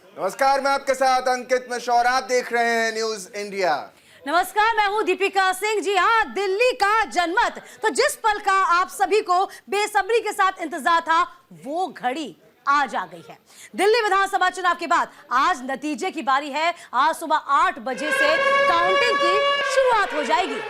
नमस्कार, मैं आपके साथ अंकित मिश्रा और आप देख रहे हैं न्यूज इंडिया। नमस्कार, मैं हूं दीपिका सिंह। जी हाँ, दिल्ली का जनमत। तो जिस पल का आप सभी को बेसब्री के साथ इंतजार था, वो घड़ी आज आ गई है। दिल्ली विधानसभा चुनाव के बाद आज नतीजे की बारी है। आज सुबह 8 बजे से काउंटिंग की शुरुआत हो जाएगी।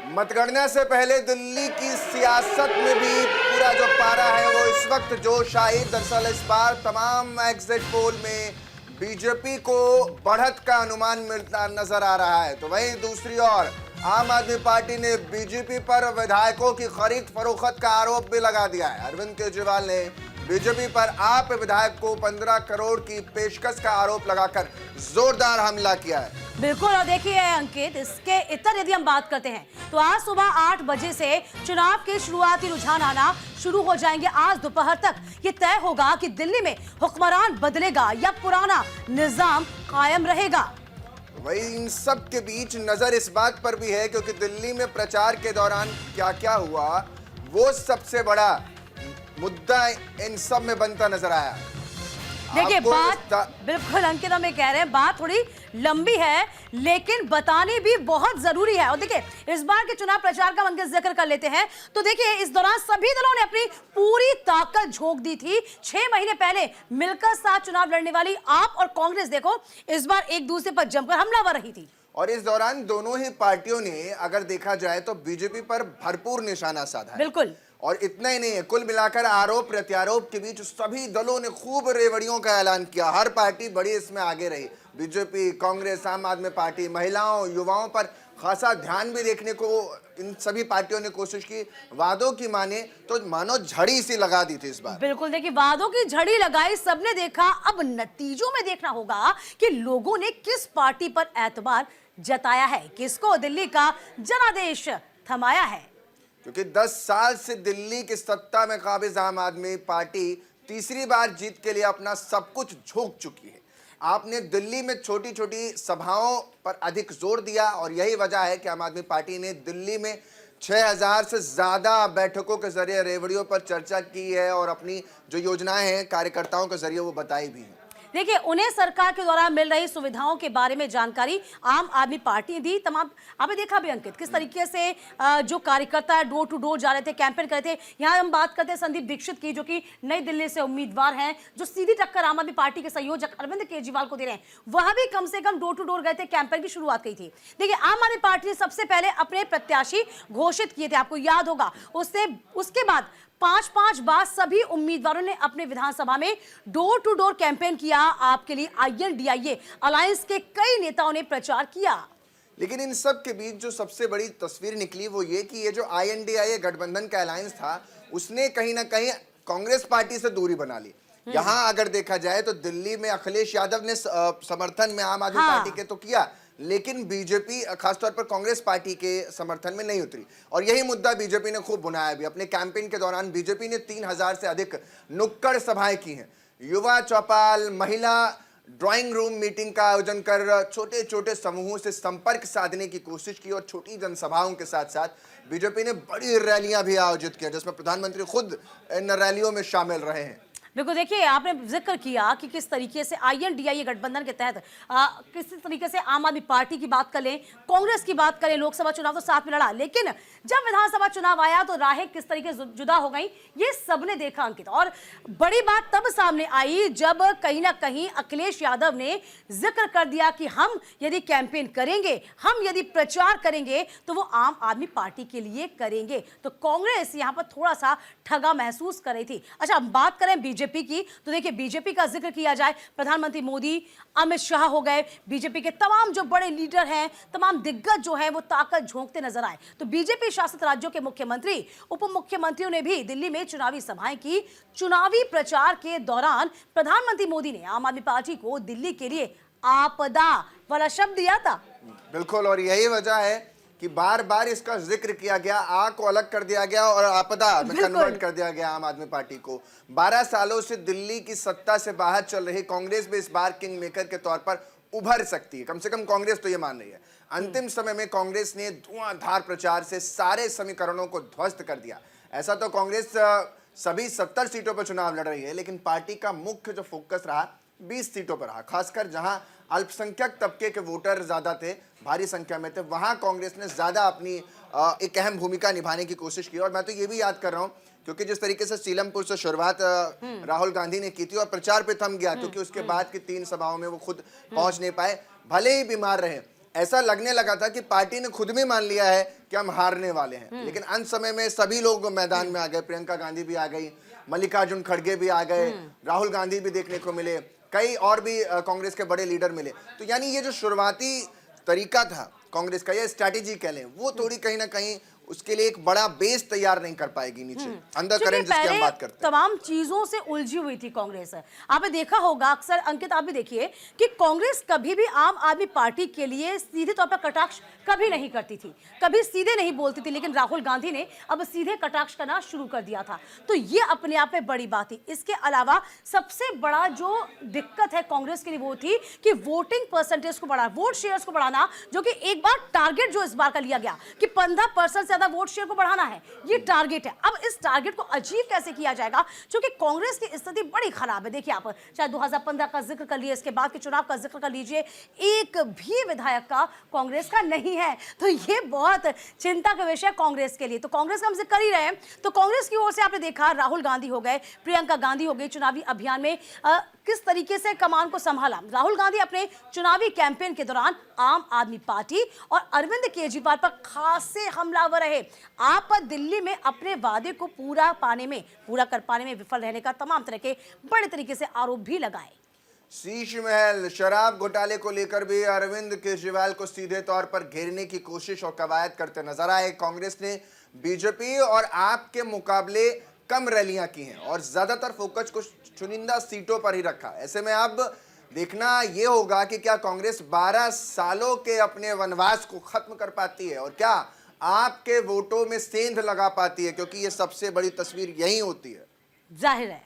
मतगणना से पहले दिल्ली की सियासत में भी पूरा जो पारा है वो इस वक्त जोशाही। दरअसल इस बार तमाम एग्जिट पोल में बीजेपी को बढ़त का अनुमान मिलता नजर आ रहा है। तो वहीं दूसरी ओर आम आदमी पार्टी ने बीजेपी पर विधायकों की खरीद फरोख्त का आरोप भी लगा दिया है। अरविंद केजरीवाल ने बीजेपी पर आप विधायक को 15 करोड़ की पेशकश का आरोप लगाकर जोरदार हमला किया है। बिल्कुल, और देखिए अंकित, इसके इतर यदि हम बात करते हैं तो आज सुबह 8 बजे से चुनाव के शुरुआती रुझान आना शुरू हो जाएंगे। आज दोपहर तक ये तय होगा कि दिल्ली में हुक्मरान बदलेगा या पुराना निजाम कायम रहेगा। वही इन सब के बीच नजर इस बात पर भी है, क्योंकि दिल्ली में प्रचार के दौरान क्या क्या हुआ वो सबसे बड़ा मुद्दा इन सब में बनता नजर आया। देखिए, बात बिल्कुल अंकित हमें कह रहे हैं, बात थोड़ी लंबी है लेकिन बतानी भी बहुत जरूरी है। और देखिए, इस बार के चुनाव प्रचार का अंकित जिक्र कर लेते हैं तो देखिए, इस दौरान सभी दलों ने अपनी पूरी ताकत झोंक दी थी। 6 महीने पहले मिलकर साथ चुनाव लड़ने वाली आप और कांग्रेस देखो इस बार एक दूसरे पर जमकर हमलावर रही थी। और इस दौरान दोनों ही पार्टियों ने अगर देखा जाए तो बीजेपी पर भरपूर निशाना साधा है। बिल्कुल, और इतना ही नहीं है, कुल मिलाकर आरोप प्रत्यारोप के बीच सभी दलों ने खूब रेवड़ियों का ऐलान किया। हर पार्टी बड़ी इसमें आगे रही। बीजेपी, कांग्रेस, आम आदमी पार्टी, महिलाओं, युवाओं पर खासा ध्यान भी देखने को इन सभी पार्टियों ने कोशिश की। वादों की माने तो मानो झड़ी सी लगा दी थी इस बार। बिल्कुल, देखिए, वादों की झड़ी लगाई, सबने देखा। अब नतीजों में देखना होगा कि लोगों ने किस पार्टी पर एतबार जताया है, किसको दिल्ली का जनादेश थमाया है। क्योंकि 10 साल से दिल्ली की सत्ता में काबिज आम आदमी पार्टी तीसरी बार जीत के लिए अपना सब कुछ झोंक चुकी है। आपने दिल्ली में छोटी छोटी सभाओं पर अधिक जोर दिया और यही वजह है कि आम आदमी पार्टी ने दिल्ली में 6000 से ज्यादा बैठकों के जरिए रेवड़ियों पर चर्चा की है और अपनी जो योजनाएं हैं कार्यकर्ताओं के जरिए वो बताई भी है। देखिए, उन्हें सरकार के द्वारा मिल रही सुविधाओं के बारे में जानकारी आम आदमी पार्टी ने दी। तमाम आपने देखा भी अंकित, किस तरीके से जो कार्यकर्ता डोर टू डोर जा रहे थे, कैंपेन कर रहे थे। यहाँ हम बात करते हैं संदीप दीक्षित की, जो कि नई दिल्ली से उम्मीदवार हैं, जो सीधी टक्कर आम आदमी पार्टी के संयोजक अरविंद केजरीवाल को दे रहे हैं। वह भी कम से कम डोर टू डोर गए थे, कैंपेन की शुरुआत की थी। देखिए, आम आदमी पार्टी ने सबसे पहले अपने प्रत्याशी घोषित किए थे, आपको याद होगा। उसके बाद 5-5 बार सभी उम्मीदवारों ने अपने विधानसभा में डोर टू डोर कैंपेन किया। आपके लिए INDIA अलायंस के कई नेताओं ने प्रचार किया। लेकिन इन सब के बीच जो सबसे बड़ी तस्वीर निकली वो ये कि ये जो INDIA गठबंधन का अलायंस था उसने कहीं ना कहीं कांग्रेस पार्टी से दूरी बना ली। यहाँ अगर देखा जाए तो दिल्ली में अखिलेश यादव ने समर्थन में आम आदमी पार्टी के तो किया, लेकिन बीजेपी खासतौर पर कांग्रेस पार्टी के समर्थन में नहीं उतरी। और यही मुद्दा बीजेपी ने खूब बुनाया भी। अपने कैंपेन के दौरान बीजेपी ने 3000 से अधिक नुक्कड़ सभाएं की हैं। युवा चौपाल, महिला ड्राइंग रूम मीटिंग का आयोजन कर छोटे छोटे समूहों से संपर्क साधने की कोशिश की और छोटी जनसभाओं के साथ साथ बीजेपी ने बड़ी रैलियां भी आयोजित की, जिसमें प्रधानमंत्री खुद इन रैलियों में शामिल रहे हैं। बिल्कुल, देखिए, आपने जिक्र किया कि किस तरीके से INDIA गठबंधन के तहत किस तरीके से आम आदमी पार्टी की बात करें, कांग्रेस की बात करें, लोकसभा चुनाव तो साथ में लड़ा, लेकिन जब विधानसभा चुनाव आया तो राहें किस तरीके से जुदा हो गई, ये सबने देखा अंकित। और बड़ी बात तब सामने आई जब कहीं ना कहीं अखिलेश यादव ने जिक्र कर दिया कि हम यदि कैंपेन करेंगे, हम यदि प्रचार करेंगे तो वो आम आदमी पार्टी के लिए करेंगे। तो कांग्रेस यहाँ पर थोड़ा सा ठगा महसूस कर रही थी। अच्छा, बात करें बीजेपी की तो देखिए, बीजेपी का जिक्र किया जाए, प्रधानमंत्री मोदी, अमित शाह हो गए, बीजेपी के तमाम जो बड़े लीडर हैं, तमाम दिग्गज जो हैं वो ताकत झोंकते नजर आए। तो बीजेपी शासित राज्यों के मुख्यमंत्री, उप मुख्यमंत्रियों ने भी दिल्ली में चुनावी सभाएं की। चुनावी प्रचार के दौरान प्रधानमंत्री मोदी ने आम आदमी पार्टी को दिल्ली के लिए आपदा वाला शब्द दिया था। बिल्कुल, और यही वजह है कि बार बार इसका जिक्र किया गया, आग को अलग कर दिया गया और आपदा में कन्वर्ट कर दिया गया आम आदमी पार्टी को। 12 सालों से दिल्ली की सत्ता से बाहर चल रही कांग्रेस भी इस बार किंग मेकर के तौर पर उभर सकती है। कम से कम कांग्रेस तो ये मान रही है। अंतिम समय में कांग्रेस ने धुआंधार प्रचार से सारे समीकरणों को ध्वस्त कर दिया। ऐसा तो कांग्रेस सभी 70 सीटों पर चुनाव लड़ रही है, लेकिन पार्टी का मुख्य जो फोकस रहा 20 सीटों पर रहा, खासकर जहां अल्पसंख्यक तबके के वोटर ज्यादा थे, भारी संख्या में थे, वहां कांग्रेस ने ज्यादा अपनी एक अहम भूमिका निभाने की कोशिश की। और मैं तो ये भी याद कर रहा हूं, क्योंकि जिस तरीके से सीलमपुर से शुरुआत राहुल गांधी ने की थी और प्रचार पे थम गया, क्योंकि उसके बाद की 3 सभाओं में वो खुद पहुंच नहीं पाए, भले ही बीमार रहे। ऐसा लगने लगा था कि पार्टी ने खुद भी मान लिया है कि हम हारने वाले हैं, लेकिन अंत समय में सभी लोग मैदान में आ गए। प्रियंका गांधी भी आ गई, मल्लिकार्जुन खड़गे भी आ गए, राहुल गांधी भी देखने को मिले, कई और भी कांग्रेस के बड़े लीडर मिले। तो यानी ये जो शुरुआती तरीका था कांग्रेस का, या स्ट्रैटेजी कह लें, वो थोड़ी कहीं ना कहीं उसके लिए एक बड़ा बेस तैयार नहीं कर पाएगी नीचे, अंडर करंट जिसकी हम बात करते हैं। तमाम चीजों से उलझी हुई थी कांग्रेस। आपने देखा होगा अक्सर, अंकित आप भी देखिए, कि कांग्रेस कभी भी आम आदमी पार्टी के लिए सीधे तौर पर कटाक्ष कभी नहीं करती थी, कभी सीधे नहीं बोलती थी, लेकिन राहुल गांधी ने अब सीधे कटाक्ष करना शुरू कर दिया था। तो ये अपने आप में बड़ी बात थी। इसके अलावा सबसे बड़ा जो दिक्कत है कांग्रेस के लिए वो थी कि वोटिंग परसेंटेज को बढ़ाना, वोट शेयर्स को बढ़ाना, जो कि एक बार टारगेट जो इस बार का लिया गया कि 15% ज्यादा वोट शेयर को बढ़ाना है, ये टारगेट है। अब इस टारगेट को अचीव कैसे किया जाएगा, क्योंकि कांग्रेस की स्थिति बड़ी खराब है। देखिए आप चाहे 2015 का जिक्र कर लिए, इसके बाद के चुनाव का जिक्र कर लीजिए, एक भी विधायक का कांग्रेस का नहीं है। तो ये बहुत चिंता का विषय है कांग्रेस के लिए। तो कांग्रेस का हम जिक्र कर ही रहे हैं, तो कांग्रेस की ओर से आपने देखा राहुल गांधी हो गए, प्रियंका गांधी हो गई, चुनावी अभियान में किस तरीके से कमान को संभाला। राहुल गांधी अपने चुनावी कैंपेन के दौरान आम आदमी पार्टी और अरविंद केजरीवाल पर खासे हमलावर रहे। आप दिल्ली में अपने वादे को पूरा कर पाने में विफल रहने का तमाम तरह के बड़े तरीके से आरोप भी लगाए। शीश महल शराब घोटाले को लेकर भी अरविंद केजरीवाल को सीधे तौर पर घेरने की कोशिश और कवायद करते नजर आए। कांग्रेस ने बीजेपी और आप के मुकाबले कम रैलियां की हैं और ज्यादातर फोकस को चुनिंदा सीटों पर ही रखा। ऐसे में अब देखना यह होगा कि क्या कांग्रेस 12 सालों के अपने वनवास को खत्म कर पाती है और क्या आपके वोटों में सेंध लगा पाती है, क्योंकि ये सबसे बड़ी तस्वीर यही होती है। जाहिर है।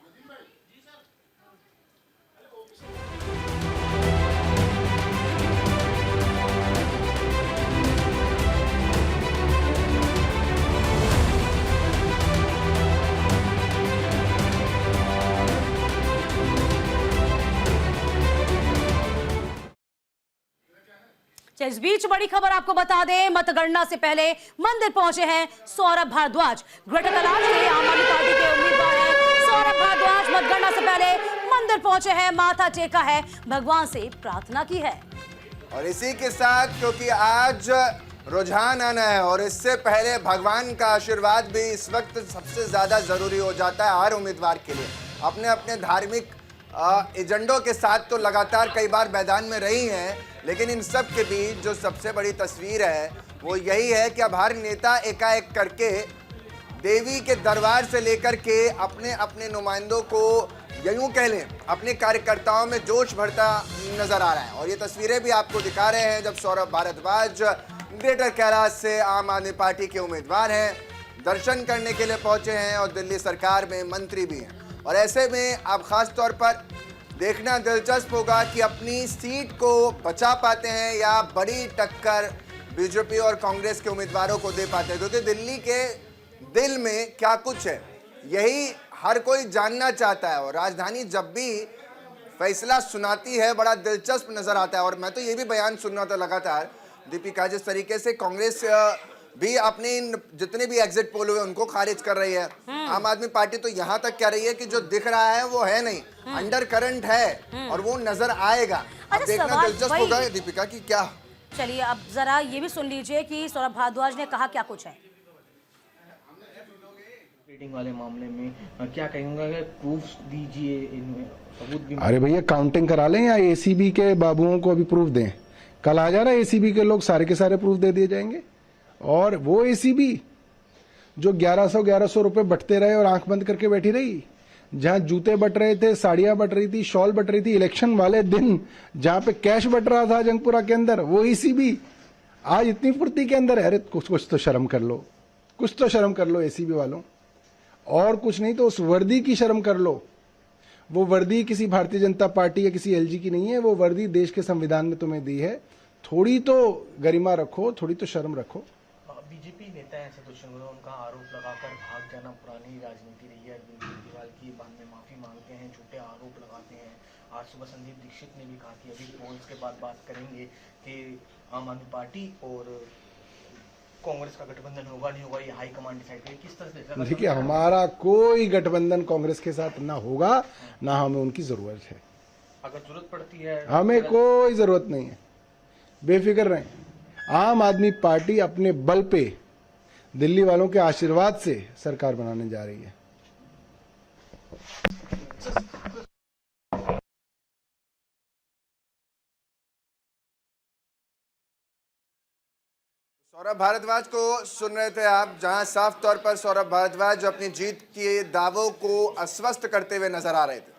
इस बीच बड़ी खबर आपको बता दें, मतगणना से पहले मंदिर पहुंचे हैं सौरभ भारद्वाज। ग्रेटर तलाश के आम आदमी पार्टी के उम्मीदवार हैं सौरभ भारद्वाज। मतगणना से पहले मंदिर पहुंचे हैं, माथा टेका है, भगवान से प्रार्थना की है। और इसी के साथ, क्योंकि आज रुझान आना है और इससे पहले भगवान का आशीर्वाद भी इस वक्त सबसे ज्यादा जरूरी हो जाता है हर उम्मीदवार के लिए। अपने अपने धार्मिक एजेंडों के साथ तो लगातार कई बार मैदान में रही हैं, लेकिन इन सब के बीच जो सबसे बड़ी तस्वीर है वो यही है कि अब हर नेता एकाएक करके देवी के दरबार से लेकर के अपने अपने नुमाइंदों को, यूं कह लें, अपने कार्यकर्ताओं में जोश भरता नजर आ रहा है। और ये तस्वीरें भी आपको दिखा रहे हैं जब सौरभ भारद्वाज ग्रेटर कैलाश से आम आदमी पार्टी के उम्मीदवार हैं, दर्शन करने के लिए पहुंचे हैं और दिल्ली सरकार में मंत्री भी हैं। और ऐसे में अब खास तौर पर देखना दिलचस्प होगा कि अपनी सीट को बचा पाते हैं या बड़ी टक्कर बीजेपी और कांग्रेस के उम्मीदवारों को दे पाते हैं, क्योंकि दिल्ली के दिल में क्या कुछ है यही हर कोई जानना चाहता है। और राजधानी जब भी फैसला सुनाती है बड़ा दिलचस्प नजर आता है। और मैं तो ये भी बयान सुन रहा था लगातार, दीपिका, जिस तरीके से कांग्रेस भी अपने जितने भी एग्जिट पोल हुए उनको खारिज कर रही है, आम आदमी पार्टी तो यहाँ तक कह रही है कि जो दिख रहा है वो है नहीं, अंडर करंट है और वो नजर आएगा। अब देखना दिलचस्प होगा दीपिका कि क्या। चलिए अब जरा ये भी सुन लीजिए कि सौरभ भारद्वाज ने कहा क्या कुछ है। रेटिंग वाले मामले में क्या कहेंगे, प्रूफ दीजिए, इनमें सबूत भी। अरे भैया काउंटिंग करा लें या एसीबी के बाबुओं को अभी प्रूफ दें। कल आ जाना, एसीबी के लोग सारे के सारे प्रूफ दे दिए जाएंगे। और वो एसीबी जो 1100 रुपए बटते रहे और आंख बंद करके बैठी रही, जहां जूते बट रहे थे, साड़ियां बट रही थी, शॉल बट रही थी, इलेक्शन वाले दिन जहां पे कैश बट रहा था जंगपुरा के अंदर, वो एसीबी आज इतनी फुर्ती के अंदर है। अरे कुछ तो शर्म कर लो, कुछ तो शर्म कर लो एसीबी वालों। और कुछ नहीं तो उस वर्दी की शर्म कर लो। वो वर्दी किसी भारतीय जनता पार्टी या किसी एलजी की नहीं है, वो वर्दी देश के संविधान में तुम्हें दी है। थोड़ी तो गरिमा रखो, थोड़ी तो शर्म रखो। बीजेपी नेता हैं सतोषी गौरव, उनका आरोप लगाकर भाग जाना पुरानी राजनीति रही है। अरविंद केजरीवाल की बाद में माफी मांगते हैं, झूठे आरोप लगाते हैं आज सुबह संदीप दीक्षित ने भी कहा कि अभी पोल्स के बाद बात करेंगे कि आम आदमी पार्टी और कांग्रेस का गठबंधन होगा नहीं होगा, ये हाईकमान डिसाइड करेगी। किस तरह से? देखिए, हमारा कोई गठबंधन कांग्रेस के साथ ना होगा, ना हमें उनकी जरूरत है। अगर जरूरत पड़ती है, हमें कोई जरूरत नहीं है, बेफिक्र रहें। आम आदमी पार्टी अपने बल पे दिल्ली वालों के आशीर्वाद से सरकार बनाने जा रही है। सौरभ भारद्वाज को सुन रहे थे आप, जहां साफ तौर पर सौरभ भारद्वाज अपनी जीत के दावों को अस्वस्थ करते हुए नजर आ रहे थे।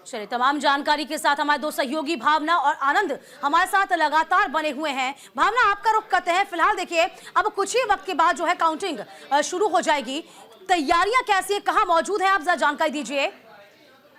चलिए, तमाम जानकारी के साथ हमारे दो सहयोगी भावना और आनंद हमारे साथ लगातार बने हुए हैं। भावना, आपका रुख करते हैं। फिलहाल देखिए, अब कुछ ही वक्त के बाद जो है काउंटिंग शुरू हो जाएगी। तैयारियां कैसी है, कहां मौजूद है, आप जरा जानकारी दीजिए।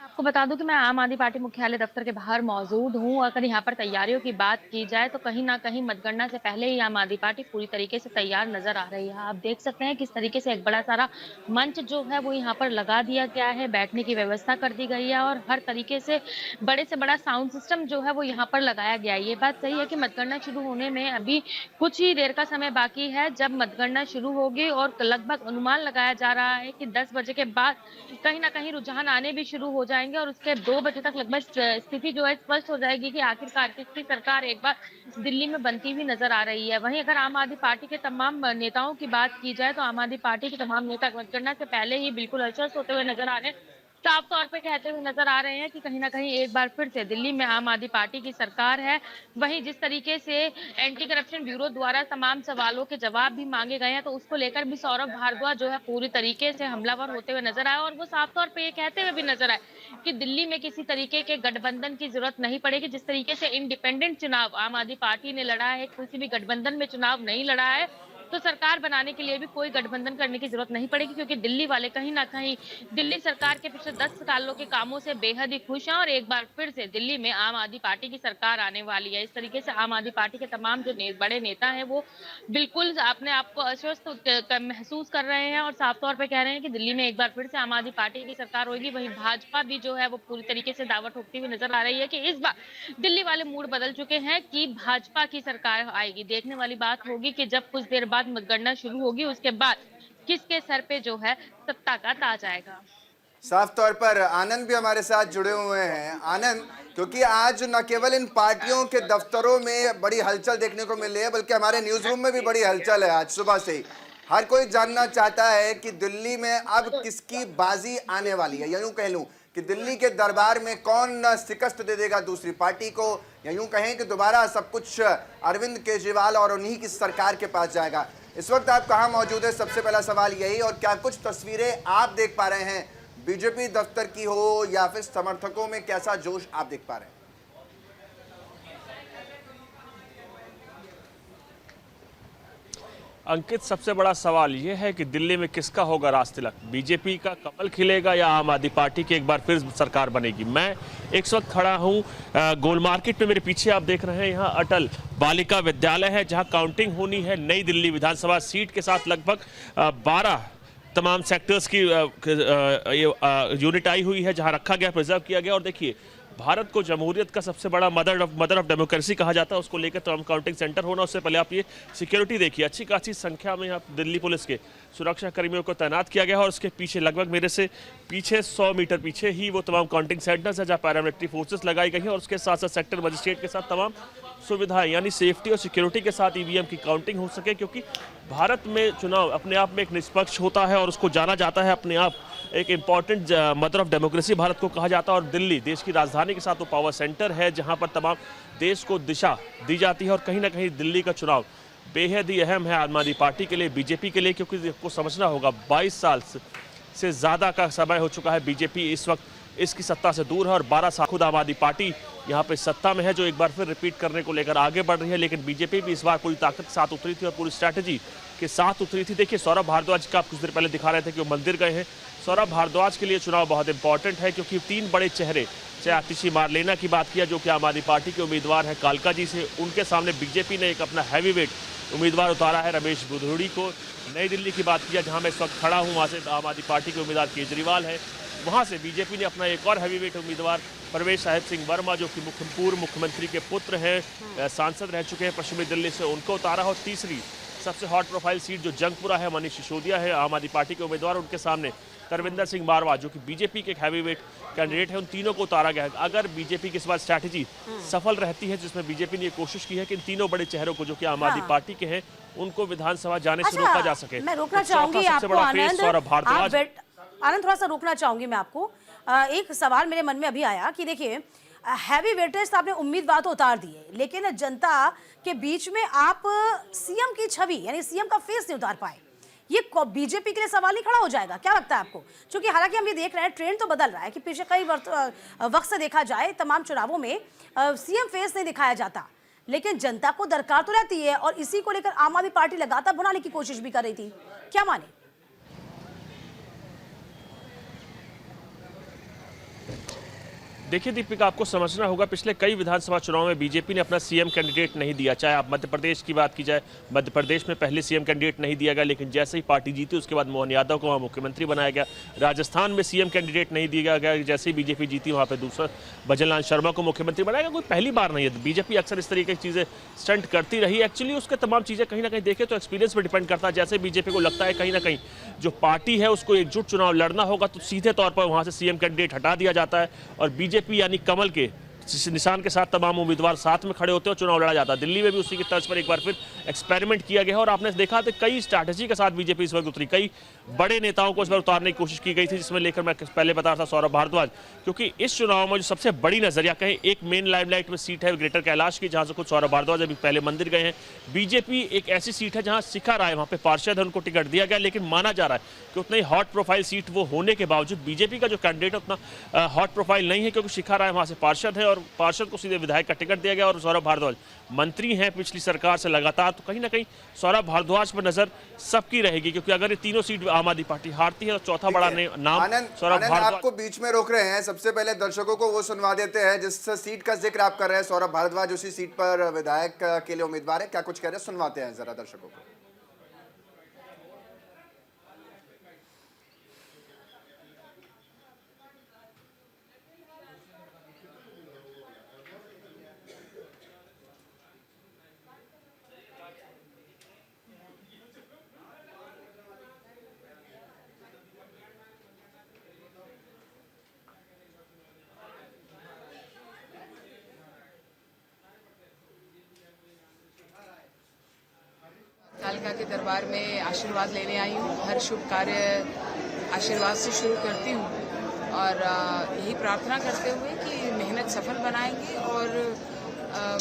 आपको बता दूं कि मैं आम आदमी पार्टी मुख्यालय दफ्तर के बाहर मौजूद हूं। अगर यहां पर तैयारियों की बात की जाए तो कहीं ना कहीं मतगणना से पहले ही आम आदमी पार्टी पूरी तरीके से तैयार नजर आ रही है। आप देख सकते हैं किस तरीके से एक बड़ा सारा मंच जो है वो यहां पर लगा दिया गया है, बैठने की व्यवस्था कर दी गई है और हर तरीके से बड़ा साउंड सिस्टम जो है वो यहाँ पर लगाया गया है। ये बात सही है कि मतगणना शुरू होने में अभी कुछ ही देर का समय बाकी है। जब मतगणना शुरू होगी और लगभग अनुमान लगाया जा रहा है कि 10 बजे के बाद कहीं ना कहीं रुझान आने भी शुरू हो जाएंगे और उसके 2 बजे तक लगभग स्थिति जो है स्पष्ट हो जाएगी कि आखिरकार किसकी सरकार एक बार दिल्ली में बनती हुई नजर आ रही है। वहीं अगर आम आदमी पार्टी के तमाम नेताओं की बात की जाए तो आम आदमी पार्टी के तमाम नेता मतगणना से पहले ही बिल्कुल अस्वस्थ होते हुए नजर आ रहे हैं, साफ तौर पे कहते हुए नजर आ रहे हैं कि कहीं ना कहीं एक बार फिर से दिल्ली में आम आदमी पार्टी की सरकार है। वहीं जिस तरीके से एंटी करप्शन ब्यूरो द्वारा तमाम सवालों के जवाब भी मांगे गए हैं तो उसको लेकर भी सौरभ भारद्वाज जो है पूरी तरीके से हमलावर होते हुए नजर आए और वो साफ तौर पे ये कहते हुए भी नजर आए कि दिल्ली में किसी तरीके के गठबंधन की जरूरत नहीं पड़ेगी। जिस तरीके से इंडिपेंडेंट चुनाव आम आदमी पार्टी ने लड़ा है, किसी भी गठबंधन में चुनाव नहीं लड़ा है, तो सरकार बनाने के लिए भी कोई गठबंधन करने की जरूरत नहीं पड़ेगी क्योंकि दिल्ली वाले कहीं ना कहीं दिल्ली सरकार के पिछले 10 सालों के कामों से बेहद ही खुश हैं और एक बार फिर से दिल्ली में आम आदमी पार्टी की सरकार आने वाली है। इस तरीके से आम आदमी पार्टी के तमाम जो बड़े नेता हैं वो बिल्कुल अपने आप को अस्वस्थ महसूस कर रहे हैं और साफ तौर पर कह रहे हैं कि दिल्ली में एक बार फिर से आम आदमी पार्टी की सरकार होगी। वहीं भाजपा भी जो है वो पूरी तरीके से दावत ठोकती हुई नजर आ रही है कि इस बार दिल्ली वाले मूड बदल चुके हैं कि भाजपा की सरकार आएगी। देखने वाली बात होगी कि जब कुछ देर बाद मतगणना शुरू होगी उसके बाद किसके सर पे जो है सत्ता का ताज आएगा। साफ तौर पर आनंद भी हमारे साथ जुड़े हुए हैं। आनंद, क्योंकि आज न केवल इन पार्टियों के दफ्तरों में बड़ी हलचल देखने को मिल रही है बल्कि हमारे न्यूज रूम में भी बड़ी हलचल है। आज सुबह से ही हर कोई जानना चाहता है कि दिल्ली में अब किसकी बाजी आने वाली है, या यूं कह लूं कि दिल्ली के दरबार में कौन शिकस्त दे देगा दूसरी पार्टी को, या यूं कहें कि दोबारा सब कुछ अरविंद केजरीवाल और उन्हीं की सरकार के पास जाएगा। इस वक्त आप कहां मौजूद है, सबसे पहला सवाल यही, और क्या कुछ तस्वीरें आप देख पा रहे हैं बीजेपी दफ्तर की हो या फिर समर्थकों में कैसा जोश आप देख पा रहे हैं? अंकित, सबसे बड़ा सवाल यह है कि दिल्ली में किसका होगा राज तिलक, बीजेपी का कमल खिलेगा या आम आदमी पार्टी की एक बार फिर सरकार बनेगी। मैं एक वक्त खड़ा हूं गोल मार्केट में, मेरे पीछे आप देख रहे हैं यहाँ अटल बालिका विद्यालय है जहां काउंटिंग होनी है नई दिल्ली विधानसभा सीट के साथ। लगभग 12 तमाम सेक्टर्स की यूनिट आई हुई है जहां रखा गया, प्रिजर्व किया गया। और देखिए, भारत को जमहूरियत का सबसे बड़ा मदर ऑफ डेमोक्रेसी कहा जाता है, उसको लेकर तमाम काउंटिंग सेंटर होना। उससे पहले आप ये सिक्योरिटी देखिए, अच्छी खासी संख्या में यहाँ दिल्ली पुलिस के सुरक्षा कर्मियों को तैनात किया गया है और उसके पीछे लगभग मेरे से पीछे 100 मीटर पीछे ही वो तमाम काउंटिंग सेंटर्स है जहाँ पैरामिलिट्री फोर्सेस लगाई गई हैं और उसके साथ साथ सेक्टर मजिस्ट्रेट के साथ तमाम सुविधाएं, यानी सेफ्टी और सिक्योरिटी के साथ ईवीएम की काउंटिंग हो सके, क्योंकि भारत में चुनाव अपने आप में एक निष्पक्ष होता है और उसको जाना जाता है अपने आप एक important mother of democracy Bharat को कहा जाता है। और दिल्ली देश की राजधानी के साथ वो पावर सेंटर है जहां पर तमाम देश को दिशा दी जाती है और कहीं ना कहीं दिल्ली का चुनाव बेहद ही अहम है आम आदमी पार्टी के लिए, बीजेपी के लिए, क्योंकि आपको समझना होगा 22 साल से ज़्यादा का समय हो चुका है बीजेपी इस वक्त इसकी सत्ता से दूर है और 12 साल खुद आम आदमी पार्टी यहाँ पे सत्ता में है जो एक बार फिर रिपीट करने को लेकर आगे बढ़ रही है। लेकिन बीजेपी भी इस बार पूरी ताकत के साथ उतरी थी और पूरी स्ट्रैटेजी के साथ उतरी थी। देखिए, सौरभ भारद्वाज का आप कुछ देर पहले दिखा रहे थे कि वो मंदिर गए हैं। सौरभ भारद्वाज के लिए चुनाव बहुत इंपॉर्टेंट है क्योंकि 3 बड़े चेहरे, चाहे आतिशी मारलेना की बात किया जो कि आम आदमी पार्टी के उम्मीदवार है कालका जी से, उनके सामने बीजेपी ने एक अपना हैवी वेट उम्मीदवार उतारा है रमेश बुधोड़ी को। नई दिल्ली की बात किया जहां मैं इस वक्त खड़ा हूं, वहां से आम आदमी पार्टी के उम्मीदवार केजरीवाल है। वहां से बीजेपी ने अपना एक और हैवीवेट उम्मीदवार परवेश साहिब सिंह वर्मा, जो कि पूर्व मुख्यमंत्री के पुत्र हैं, सांसद रह चुके हैं पश्चिमी दिल्ली से, उनको उतारा। और तीसरी सबसे हॉट प्रोफाइल सीट जो जंगपुरा है, मनीष सिसोदिया है आम आदमी पार्टी के उम्मीदवार, उनके सामने तरविंदर सिंह बारवा जो कि बीजेपी के एक हैवीवेट कैंडिडेट है, उन तीनों को उतारा गया है। अगर बीजेपी की इस बार स्ट्रैटेजी सफल रहती है, जिसमें बीजेपी ने ये कोशिश की है कि इन तीनों बड़े चेहरों को जो कि आम आदमी पार्टी के हैं, उनको विधानसभा जाने से रोका जा सके। मैं रोकना तो चौथा चाहूंगी सबसे आपको बड़ा फेस सौरभ भारद्वाज। आनंद, थोड़ा सा रोकना चाहूंगी मैं आपको। एक सवाल मेरे मन में अभी आया कि देखिए, हैवी वेटेज तो आपने उम्मीदवार तो उतार दिए, लेकिन जनता के बीच में आप सीएम की छवि यानी सीएम का फेस नहीं उतार पाए। ये बीजेपी के लिए सवाल ही खड़ा हो जाएगा, क्या लगता है आपको? क्योंकि हालांकि हम ये देख रहे हैं, ट्रेंड तो बदल रहा है कि पिछले कई वक्त से देखा जाए तमाम चुनावों में सीएम फेस नहीं दिखाया जाता, लेकिन जनता को दरकार तो रहती है, और इसी को लेकर आम आदमी पार्टी लगातार बनाने की कोशिश भी कर रही थी। क्या माने? देखिए दीपिका, आपको समझना होगा पिछले कई विधानसभा चुनाव में बीजेपी ने अपना सीएम कैंडिडेट नहीं दिया। चाहे आप मध्य प्रदेश की बात की जाए, मध्य प्रदेश में पहले सीएम कैंडिडेट नहीं दिया गया, लेकिन जैसे ही पार्टी जीती उसके बाद मोहन यादव को वहाँ मुख्यमंत्री बनाया गया। राजस्थान में सीएम कैंडिडेट नहीं दिया गया, जैसे ही बीजेपी जीती वहाँ पर दूसरा भजनलाल शर्मा को मुख्यमंत्री बनाया गया। कोई पहली बार नहीं है, बीजेपी अक्सर इस तरीके की चीज़ें स्टंट करती रही। एक्चुअली उसके तमाम चीज़ें कहीं ना कहीं देखें तो एक्सपीरियंस पर डिपेंड करता है। जैसे बीजेपी को लगता है कहीं ना कहीं जो पार्टी है उसको एकजुट चुनाव लड़ना होगा, तो सीधे तौर पर वहाँ से सीएम कैंडिडेट हटा दिया जाता है और बीजेपी यानी कमल के निशान के साथ तमाम उम्मीदवार साथ में खड़े होते हैं और चुनाव लड़ा जाता है। दिल्ली में भी उसी की तर्ज पर एक बार फिर एक्सपेरिमेंट किया गया और आपने देखा था कई स्ट्रैटेजी के साथ बीजेपी इस वक्त उतरी। कई बड़े नेताओं को इस बार उतारने की कोशिश की गई थी, जिसमें लेकर मैं पहले बता रहा था सौरभ भारद्वाज, क्योंकि इस चुनाव में जो सबसे बड़ी नजर या कहीं एक मेन लाइमलाइट में सीट है ग्रेटर कैलाश की, जहां से खुद सौरभ भारद्वाज अभी पहले मंदिर गए हैं। बीजेपी एक ऐसी सीट है जहां शिखा राय वहां पे पार्षद है, उनको टिकट दिया गया, लेकिन माना जा रहा है कि उतनी हॉट प्रोफाइल सीट वो होने के बावजूद बीजेपी का जो कैंडिडेट उतना हॉट प्रोफाइल नहीं है, क्योंकि शिखा राय वहां से पार्षद है और पार्षद को सीधे विधायक का टिकट दिया गया और सौरभ भारद्वाज मंत्री हैं पिछली सरकार से लगातार। तो कहीं ना कहीं सौरभ भारद्वाज पर नजर सबकी रहेगी, क्योंकि अगर ये तीनों सीट आम आदमी पार्टी हारती है तो चौथा बड़ा नाम सौरभ भारद्वाज। आपको बीच में रोक रहे हैं, सबसे पहले दर्शकों को वो सुनवा देते हैं जिस सीट का जिक्र आप कर रहे हैं। सौरभ भारद्वाज उसी सीट पर विधायक के लिए उम्मीदवार है, क्या कुछ कह रहे हैं सुनवाते हैं जरा दर्शकों को। कालिका के दरबार में आशीर्वाद लेने आई हूँ। हर शुभ कार्य आशीर्वाद से शुरू करती हूँ और यही प्रार्थना करते हुए कि मेहनत सफल बनाएंगे। और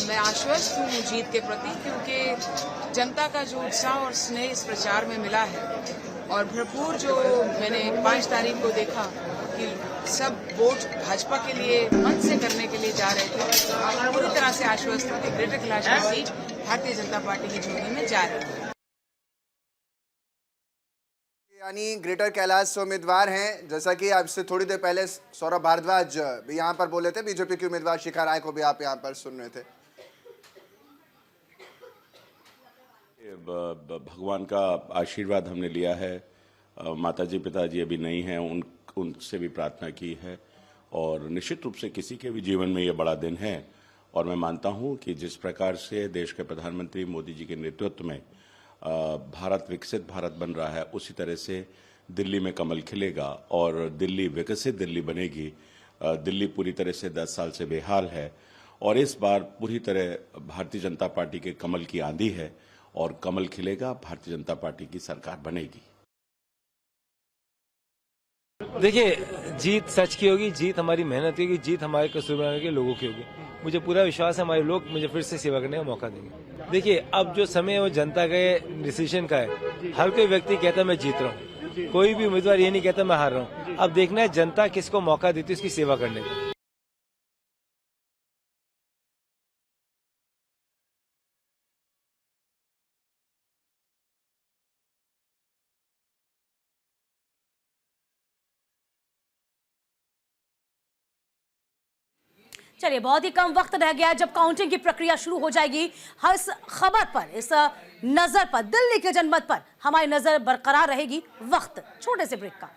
मैं आश्वस्त हूँ जीत के प्रति, क्योंकि जनता का जो उत्साह और स्नेह इस प्रचार में मिला है और भरपूर जो मैंने 5 तारीख को देखा कि सब वोट भाजपा के लिए मन से करने के लिए जा रहे थे, पूरी तरह से आश्वस्त हूँ कि ग्रेटर कैलाश की सीट भारतीय जनता पार्टी की झोली में जा रही है। यानी ग्रेटर कैलाश से उम्मीदवार हैं, जैसा कि आपसे थोड़ी देर पहले सौरभ भारद्वाज भी यहाँ पर बोले थे, बीजेपी की उम्मीदवार शिखा राय को भी आप यहाँ पर सुन रहे थे। भगवान का आशीर्वाद हमने लिया है, माताजी पिताजी अभी नहीं हैं, उनसे भी प्रार्थना की है और निश्चित रूप से किसी के भी जीवन में ये बड़ा दिन है। और मैं मानता हूँ कि जिस प्रकार से देश के प्रधानमंत्री मोदी जी के नेतृत्व में भारत विकसित भारत बन रहा है, उसी तरह से दिल्ली में कमल खिलेगा और दिल्ली विकसित दिल्ली बनेगी। दिल्ली पूरी तरह से 10 साल से बेहाल है और इस बार पूरी तरह भारतीय जनता पार्टी के कमल की आंधी है और कमल खिलेगा, भारतीय जनता पार्टी की सरकार बनेगी। देखिए, जीत सच की होगी, जीत हमारी मेहनत की होगी, जीत हमारे कसूरवार के लोगों की होगी। मुझे पूरा विश्वास है हमारे लोग मुझे फिर से सेवा करने का मौका देंगे। देखिए, अब जो समय है वो जनता के डिसीजन का है। हर कोई व्यक्ति कहता है मैं जीत रहा हूँ, कोई भी उम्मीदवार ये नहीं कहता मैं हार रहा हूँ। अब देखना है जनता किसको मौका देती है उसकी सेवा करने का। चलिए, बहुत ही कम वक्त रह गया है जब काउंटिंग की प्रक्रिया शुरू हो जाएगी। इस खबर पर, इस नजर पर, दिल्ली के जनमत पर हमारी नजर बरकरार रहेगी। वक्त छोटे से ब्रेक का।